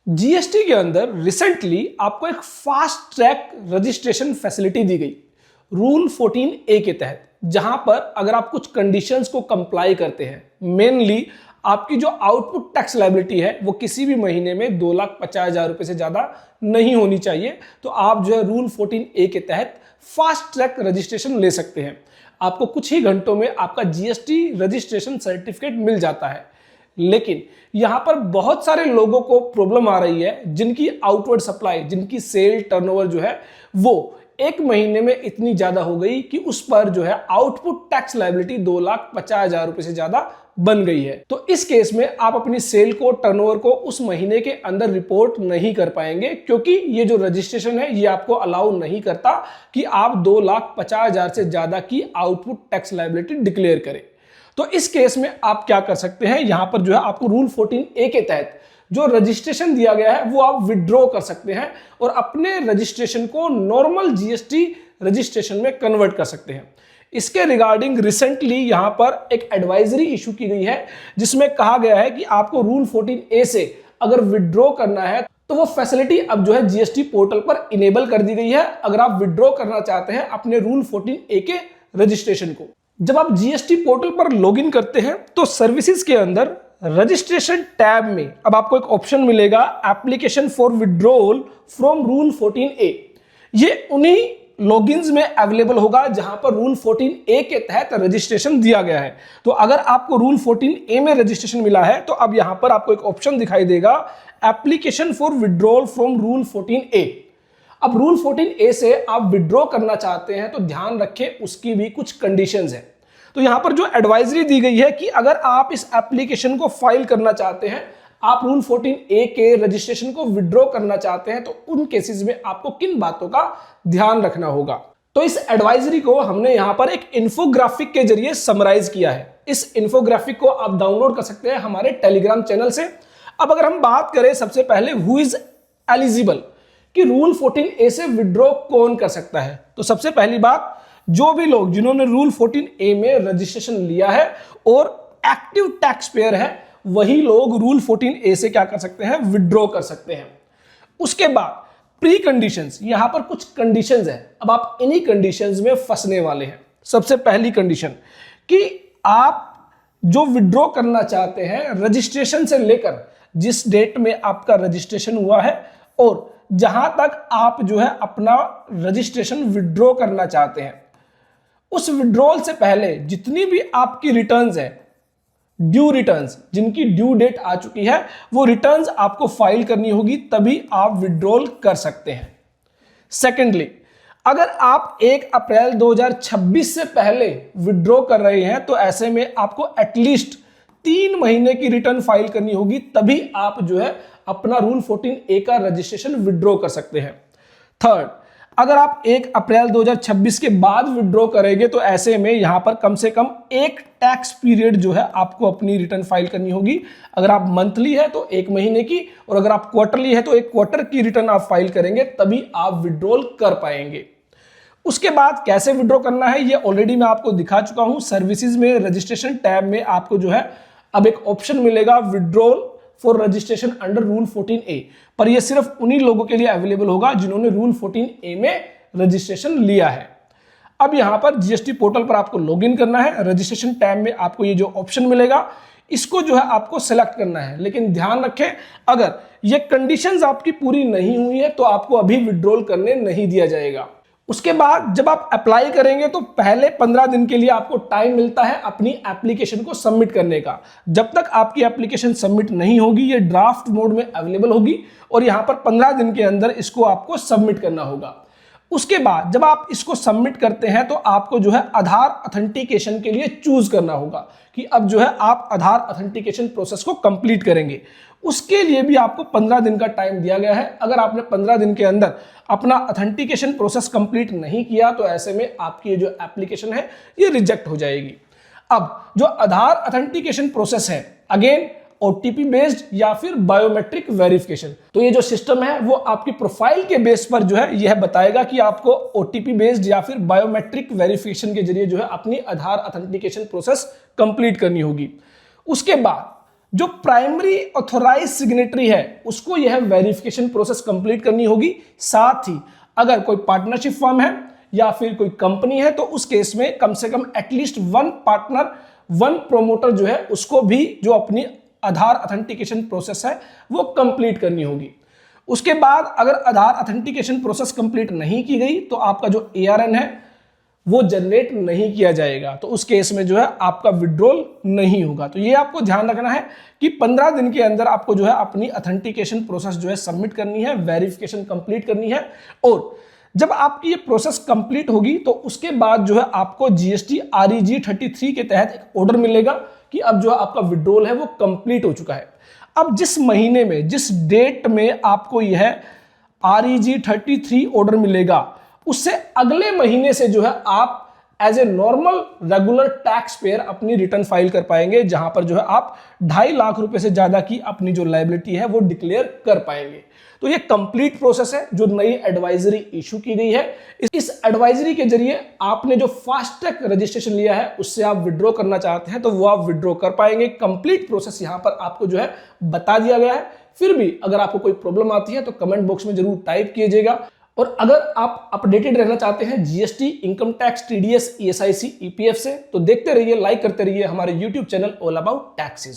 GST के अंदर recently आपको एक फास्ट ट्रैक रजिस्ट्रेशन फैसिलिटी दी गई रूल 14A के तहत, जहां पर अगर आप कुछ कंडीशंस को कंप्लाई करते हैं, मेनली आपकी जो आउटपुट टैक्स लायबिलिटी है वो किसी भी महीने में 2,50,000 रुपए से ज्यादा नहीं होनी चाहिए, तो आप जो है रूल 14A के तहत फास्ट ट्रैक रजिस्ट्रेशन ले सकते हैं। आपको कुछ ही घंटों में आपका जीएसटी रजिस्ट्रेशन सर्टिफिकेट मिल जाता है। लेकिन यहां पर बहुत सारे लोगों को प्रॉब्लम आ रही है जिनकी आउटवर्ड सप्लाई, जिनकी सेल टर्नओवर जो है वो एक महीने में इतनी ज्यादा हो गई कि उस पर जो है आउटपुट टैक्स लायबिलिटी 2,50,000 रुपए से ज्यादा बन गई है। तो इस केस में आप अपनी सेल को, टर्नओवर को उस महीने के अंदर रिपोर्ट नहीं कर पाएंगे, क्योंकि ये जो रजिस्ट्रेशन है ये आपको अलाउ नहीं करता कि आप 2,50,000 से ज्यादा की आउटपुट टैक्स लायबिलिटी डिक्लेयर करें। तो इस केस में आप क्या कर सकते हैं, यहां पर जो है आपको रूल 14A के तहत जो रजिस्ट्रेशन दिया गया है वो आप विड्रॉ कर सकते हैं और अपने रजिस्ट्रेशन को नॉर्मल जीएसटी रजिस्ट्रेशन में कन्वर्ट कर सकते हैं। इसके रिगार्डिंग रिसेंटली यहां पर एक एडवाइजरी इशू की गई है जिसमें कहा गया है कि आपको रूल 14A से अगर विड्रॉ करना है तो वो फैसिलिटी अब जो है जीएसटी पोर्टल पर इनेबल कर दी गई है। अगर आप विड्रॉ करना चाहते हैं अपने रूल 14A के रजिस्ट्रेशन को, जब आप जीएसटी पोर्टल पर लॉगिन करते हैं तो सर्विसेज के अंदर रजिस्ट्रेशन टैब में अब आपको एक ऑप्शन मिलेगा application for withdrawal from rule 14A। ये उन्हीं लॉगिन्स में अवेलेबल होगा जहां पर रूल 14A के तहत रजिस्ट्रेशन दिया गया है। तो अगर आपको रूल 14A में रजिस्ट्रेशन मिला है तो अब यहां पर आपको एक ऑप्शन दिखाई देगा application for withdrawal from rule 14A। अब रूल 14A से आप विड्रॉ करना चाहते हैं तो ध्यान रखें उसकी भी कुछ कंडीशंस हैं। तो यहां पर जो एडवाइजरी दी गई है कि अगर आप इस एप्लीकेशन को फाइल करना चाहते हैं, आप रूल 14A के रजिस्ट्रेशन को विड्रॉ करना चाहते हैं, तो उन केसेस में आपको किन बातों का ध्यान रखना होगा। तो इस एडवाइजरी को हमने यहां पर एक इन्फोग्राफिक के जरिए समराइज किया है। इस इन्फोग्राफिक को आप डाउनलोड कर सकते हैं हमारे टेलीग्राम चैनल से। अब अगर हम बात करें सबसे पहले हु इज एलिजिबल कि रूल 14A से विड्रॉ कौन कर सकता है, तो सबसे पहली बात, जो भी लोग जिन्होंने रूल 14A में रजिस्ट्रेशन लिया है और एक्टिव टैक्स पेयर है वही लोग रूल 14A से क्या कर सकते हैं, विड्रॉ कर सकते हैं। उसके बाद प्री कंडीशंस, यहां पर कुछ कंडीशंस है। अब आप इन्हीं कंडीशंस में फंसने वाले हैं। सबसे पहली कंडीशन कि आप जो विड्रॉ करना चाहते हैं रजिस्ट्रेशन से लेकर जिस डेट में आपका रजिस्ट्रेशन हुआ है और जहां तक आप जो है अपना रजिस्ट्रेशन विड्रॉ करना चाहते हैं, उस विड्रॉल से पहले जितनी भी आपकी रिटर्न्स है, ड्यू रिटर्न्स, जिनकी ड्यू डेट आ चुकी है, वो रिटर्न्स आपको फाइल करनी होगी, तभी आप विड्रॉल कर सकते हैं। सेकेंडली, अगर आप 1 अप्रैल 2026 से पहले विड्रॉ कर रहे हैं तो ऐसे में आपको एटलीस्ट 3 महीने की रिटर्न फाइल करनी होगी, तभी आप जो है अपना रूल 14A का रजिस्ट्रेशन विड्रॉ कर सकते हैं। थर्ड, अगर आप 1 अप्रैल 2026 के बाद विड्रॉ करेंगे तो ऐसे में यहां पर कम से कम एक टैक्स पीरियड जो है आपको अपनी रिटर्न फाइल करनी होगी। अगर आप मंथली है तो 1 महीने की, और अगर आप क्वार्टरली है तो 1 क्वार्टर की रिटर्न आप फाइल करेंगे, तभी आप विड्रॉल कर पाएंगे। उसके बाद कैसे विड्रॉ करना है ये ऑलरेडी मैं आपको दिखा चुका हूं। सर्विसेज में रजिस्ट्रेशन टैब में आपको जो है अब एक ऑप्शन मिलेगा withdrawal for registration under rule 14A, पर यह सिर्फ उन्हीं लोगों के लिए अवेलेबल होगा जिन्होंने रूल 14A में रजिस्ट्रेशन लिया है। अब यहां पर जीएसटी पोर्टल पर आपको लॉगिन करना है। रजिस्ट्रेशन टैब में आपको ये जो ऑप्शन मिलेगा इसको जो है आपको सेलेक्ट करना है, लेकिन ध्यान रखें अगर ये कंडीशंस आपकी पूरी नहीं हुई है तो आपको अभी विड्रॉल करने नहीं दिया जाएगा। उसके बाद जब आप अप्लाई करेंगे तो पहले 15 दिन के लिए आपको टाइम मिलता है अपनी एप्लीकेशन को सबमिट करने का। जब तक आपकी एप्लीकेशन सबमिट नहीं होगी ये ड्राफ्ट मोड में अवेलेबल होगी और यहां पर 15 दिन के अंदर इसको आपको सबमिट करना होगा। उसके बाद जब आप इसको सबमिट करते हैं तो आपको जो है आधार ऑथेंटिकेशन के लिए चूज करना होगा कि अब जो है आप आधार ऑथेंटिकेशन प्रोसेस को कंप्लीट करेंगे। उसके लिए भी आपको 15 दिन का टाइम दिया गया है। अगर आपने 15 दिन के अंदर अपना ऑथेंटिकेशन प्रोसेस कंप्लीट नहीं किया तो ऐसे में आपकी जो एप्लीकेशन है ये रिजेक्ट हो जाएगी। अब जो आधार ऑथेंटिकेशन प्रोसेस है, अगेन ओटीपी बेस्ड या फिर बायोमेट्रिक वेरिफिकेशन, तो ये जो सिस्टम है वो आपकी प्रोफाइल के बेस पर जो है यह बताएगा कि आपको ओटीपी बेस्ड या फिर बायोमेट्रिक वेरिफिकेशन के जरिए जो है अपनी आधार ऑथेंटिकेशन प्रोसेस कंप्लीट करनी होगी। उसके बाद जो प्राइमरी ऑथोराइज सिग्नेटरी है उसको यह वेरिफिकेशन प्रोसेस कंप्लीट करनी होगी। साथ ही अगर कोई पार्टनरशिप फर्म है या फिर कोई कंपनी है तो उस केस में कम से कम एटलीस्ट 1 पार्टनर 1 प्रोमोटर जो है उसको भी जो अपनी आधार ऑथेंटिकेशन प्रोसेस है वो कंप्लीट करनी होगी। उसके बाद अगर आधार ऑथेंटिकेशन प्रोसेस कंप्लीट नहीं की गई तो आपका जो ARN है वो जनरेट नहीं किया जाएगा, तो उस केस में जो है आपका विड्रॉल नहीं होगा। तो ये आपको ध्यान रखना है कि 15 दिन के अंदर आपको जो है अपनी ऑथेंटिकेशन प्रोसेस जो है सबमिट करनी है, वेरिफिकेशन कंप्लीट करनी है। और जब आपकी ये प्रोसेस कंप्लीट होगी तो उसके बाद जो है आपको GST REG 33 के तहत एक ऑर्डर मिलेगा कि अब जो है आपका विड्रॉल है वो कंप्लीट हो चुका है। अब जिस महीने में, जिस डेट में आपको यह REG 33 ऑर्डर मिलेगा उससे अगले महीने से जो है आप as a normal regular tax payer अपनी रिटर्न फाइल कर पाएंगे, जहां पर जो है आप 2.5 लाख रुपए से ज्यादा की अपनी जो लायबिलिटी है वो डिक्लेयर कर पाएंगे। तो ये कंप्लीट प्रोसेस है जो नई एडवाइजरी इशू की गई है। इस एडवाइजरी के जरिए आपने जो फास्ट ट्रैक रजिस्ट्रेशन लिया है उससे आप विड्रॉ करना चाहते हैं तो वो आप विड्रॉ कर पाएंगे। कंप्लीट प्रोसेस यहां पर आपको जो है बता दिया गया है। फिर भी अगर आपको कोई प्रॉब्लम आती है तो कमेंट बॉक्स में जरूर टाइप कीजिएगा। और अगर आप अपडेटेड रहना चाहते हैं GST, income tax, TDS, ESIC, EPF से तो देखते रहिए, लाइक करते रहिए हमारे YouTube channel all about taxes.